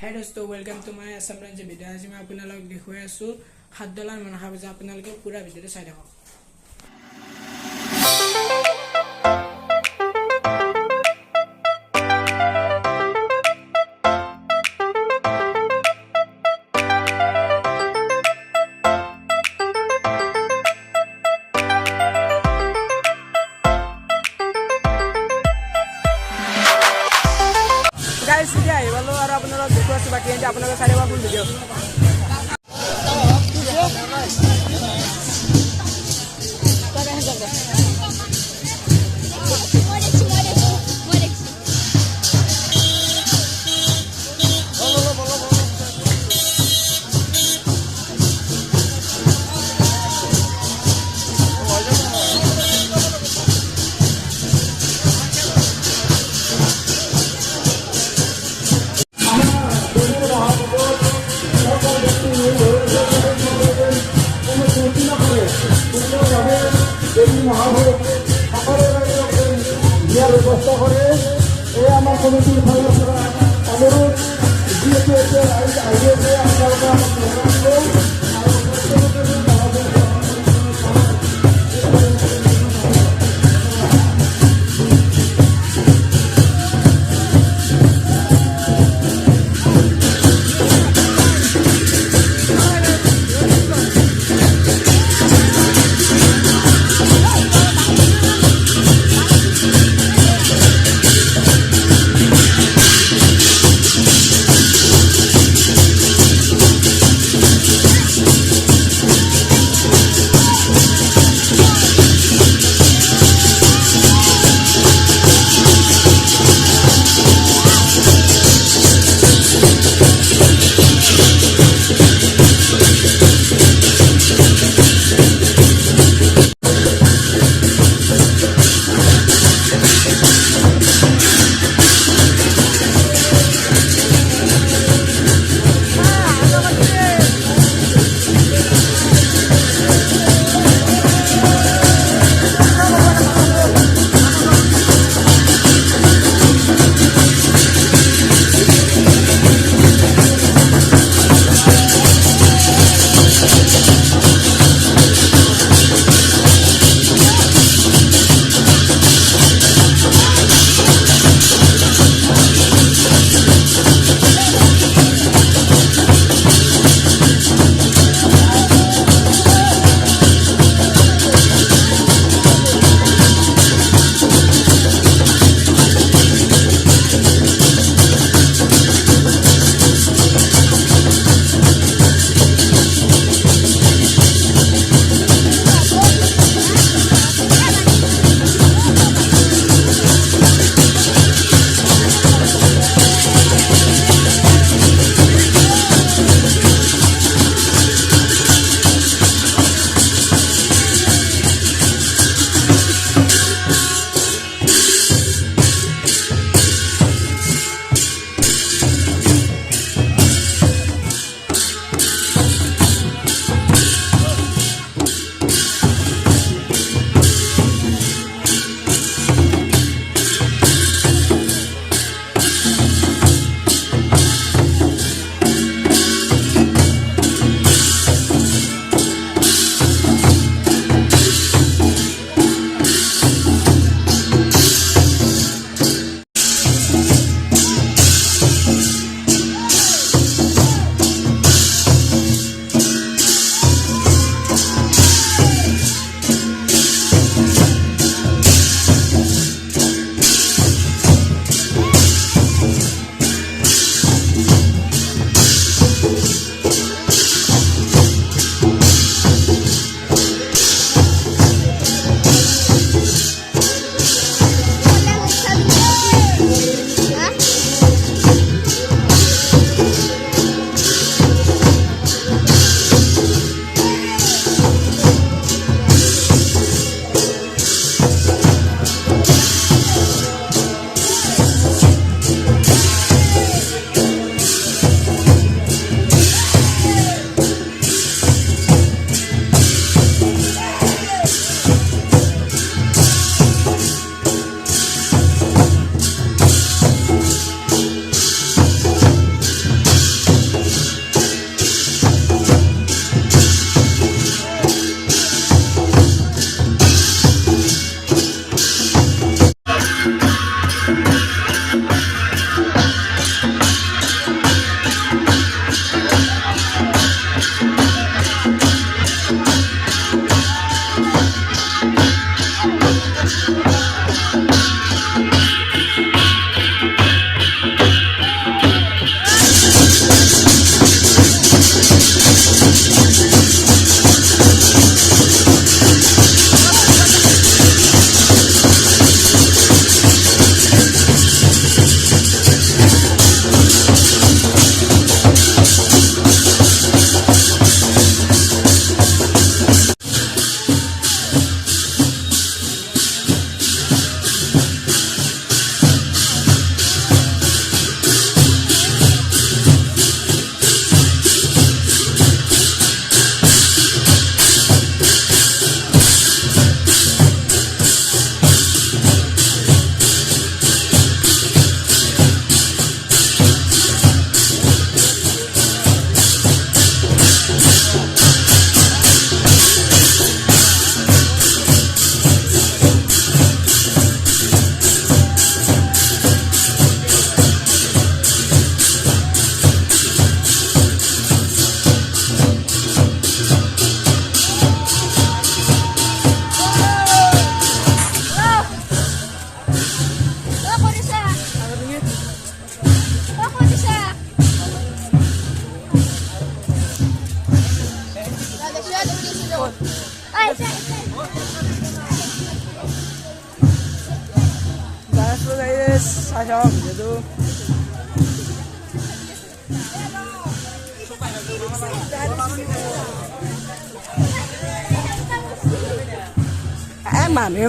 Hey dosto, welcome to my Assam Range video. As I আপোনালোকক দেখুৱাই আছো $7 মনসা পূজা আপোনালোকে পুৰা ভিডিওটো চাই থাকক। Guys, today I will show you the request back in Japan. Sorry about the video. ব্যবস্থা করে এই আমার কমিটির অনুরোধ দিয়েছে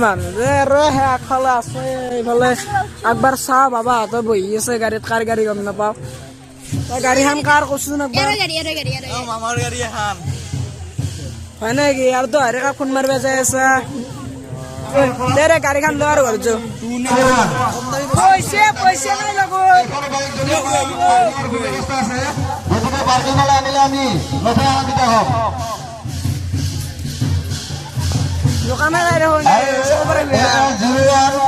মানুহ আগফালে আছে এইফালে একবাৰ চাহ বাবা হাতত বহি আছে গাড়ীত কাৰ গাড়ী গম নাপাওঁ গাড়ীখন কাৰ কৈছোন হয় নেকি আৰু তো হেৰি কাক ফোন মাৰিব যাই আছা দে গাড়ীখন লৈ আৰু ঘৰছো পইচা নাই দোকানে যাই দেখোন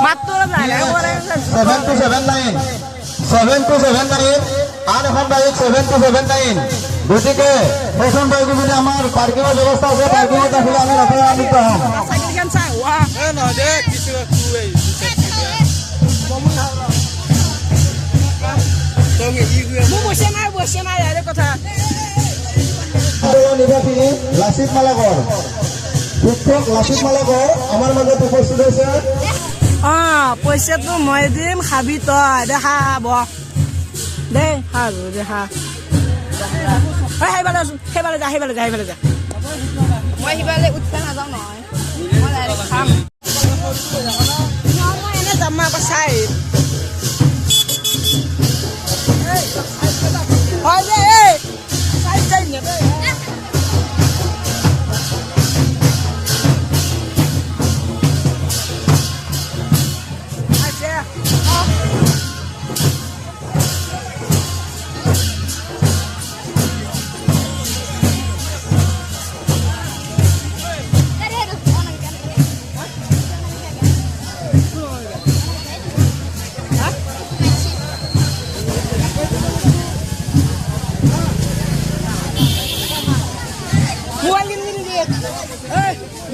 মাত্ৰ আর এখন বাইক 7279 গতিকে ফ্যাশন বাইক যদি আমার পার্কিং এর ব্যবস্থা আছে পার্কিং এর কাছে আমি রাখা নিতে হম সাইকেল চাই ওয়া এ না দে কিছু কুই বসে নাই আরে কথা নিবাসী লাসিত মালাগর শিক্ষক লাসিত মালাগর আমার মাঝে উপস্থিত হয়েছে পইচাটো মই দিম খাবি তই দেখা হব দে হাজু দেখা সেইফালে যা মই সিফালে উঠবা নাযাওঁ নহয় মই ডাইৰেক্ট খাম মই এনে যাম আকৌ চাই হয় দে চাই নেবে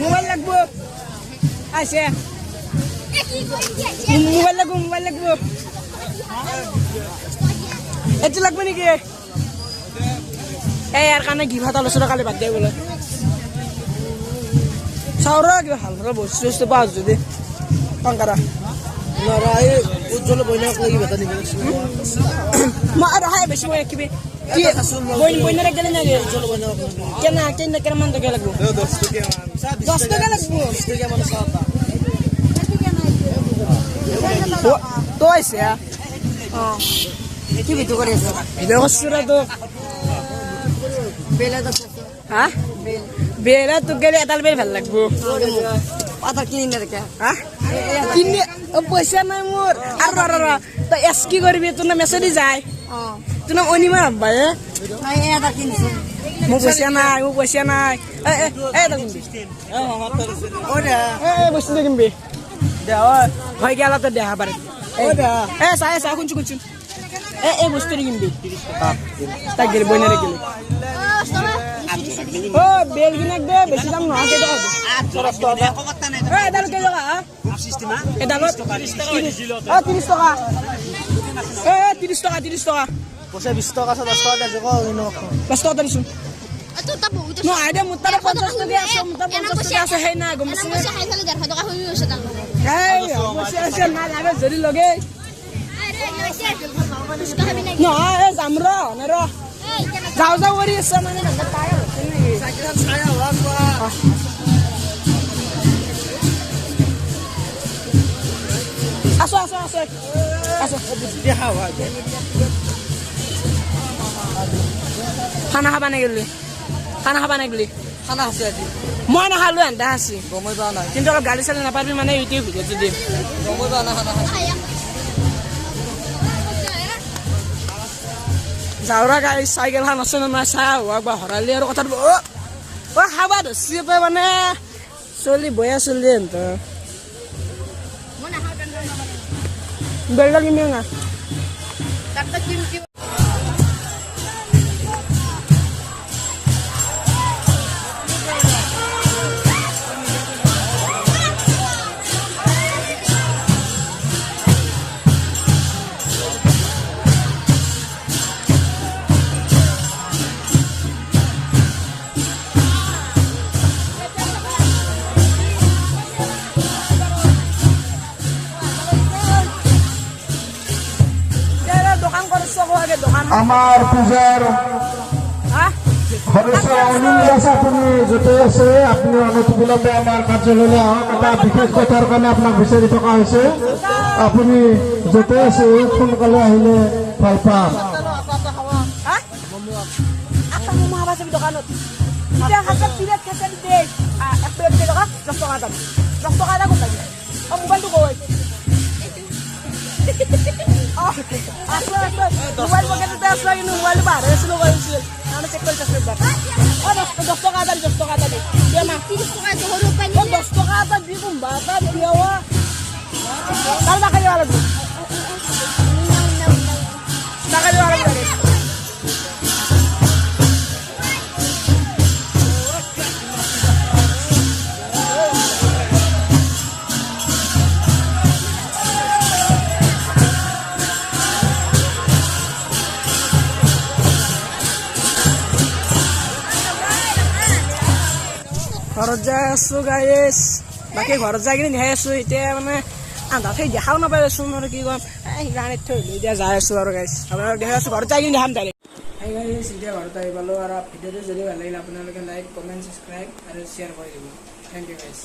মোবাইল লাগবো আছে মোবাইল লাগবো এটো লাগবে নেকি এই ইয়াৰ কাৰণে গিফট আলোচনা কালি বাদ দিয়ে বোলে চাউৰ কিবা ভাল ভাল বস্তু পাওঁ যদি টংকাৰা নৰাই উজ্জ্বল বইনাক লাগি বেটা নিব মই আৰু হাই বেছি মই কিবি কি বইনাৰ গেলে না উজ্জ্বল বইনাক কেনা মান টকা লাগব 10 টকা লাগব 10 টকা মান চাওতা তো আছে কি ভিডিও কৰি আছে ভিডিও কৰিছৰা তো বেলা তো হা বেলা তো গেলে এটাল বেল ভাল লাগব পাতা কিনি না কে হা কিনি পয়সা নাই মোৰ আৰু তো এস কি কৰিবি তোৰ না মেছেজ যায় তোৰ না অনিমা ভাই এটা কিনছ মোক পইচা নাই এটা কিনবি বস্তু কিনবি হয় গেল তো দেখা পারে চাই শুনছো বস্তু কিনবি তাক গেলে বইনারে গেলে বেল কিনাক দে বেছি দাম নহয় এডাল কেই টকা এডালত 30 টকা পইচা 20 টকা 10 টকা দে জক 10 টকা দিছো No, ada mutar 50 টকা আছে মুতার 50 টকা আছে হেই না গমছে না পয়সা খাইলে 150 টকা হই আছে তার এই পয়সা না লাগে জরি লগে না এ জামরা না র যাও ওরি আছে মানে না পায় সাইকেল ছায়া ওয়াজ করা আসো দেখা হয় খানা খাবা নাগিলি খানা আছে আজি মই না খালো আন্দা আছে গমই পা না কিন্তু অলপ গাড়ী চালি নাপাবি মানে ইউটিউব ভিডিঅ দিম গমই পা না খানা যাওৰা গাড়ী সাইকেল খান আছে না চাও বা হৰালি আৰু কথা ও খাবা দছি পে মানে চলি বয়া চলি এন্ত মই না খাও বেলটা কিনে না তাকটা কিম আমাৰ পূজাৰ হা সদস্য অনিল দাস আপুনি য'তে আছে আপুনি অনতিবিলম্বে আমাৰ কাৰ্যালয়লৈ আহক এটা বিশেষ কথাৰ কাৰণে আপোনাক বিচাৰি থকা হৈছে আপুনি য'তে আছে সোনকালে আহিলে ভাল পাম হা আটা মমো খাবা চাবি দোকানত এতিয়া খাইছে প্লেট খাইছে দে এক প্লেট দে টকা 10 টকা দাম 10 টকা এটা কোন লাগে মোবাইলটো কই মোবাইল পকেটতে আসলো কিন্তু মোবাইল বাহারে আসলো বলছিল আমি চেক করতে আসলে ও 10 টাকা দাম 10 টাকা দাম দে মা 30 টাকা তো হরো পানি 10 টাকা দাম দি কুম্বা তা দিওয়া কাল টাকা দিওয়া লাগবে টাকা দিওয়া লাগবে ঘৰত যাই আছো গাইছ বাকী ঘৰত যাই কিনে দেখাই আছো এতিয়া মানে আন্ধাৰ সেই দেখাও নাপাই আছো আৰু কি ক'ম সেইকাৰণে থৈ এতিয়া যাই আছো আৰু গাইছ আপোনালোক দেখাই আছো ঘৰত যাই কিনে দেখাম ডাইৰেক্ট সেই গাইছ এতিয়া ঘৰত আহি পালোঁ আৰু ভিডিঅ'টো যদি ভাল লাগিলে আপোনালোকে লাইক কমেণ্ট ছাবস্ক্ৰাইব আৰু শ্বেয়াৰ কৰি দিব থেংক ইউ গাইছ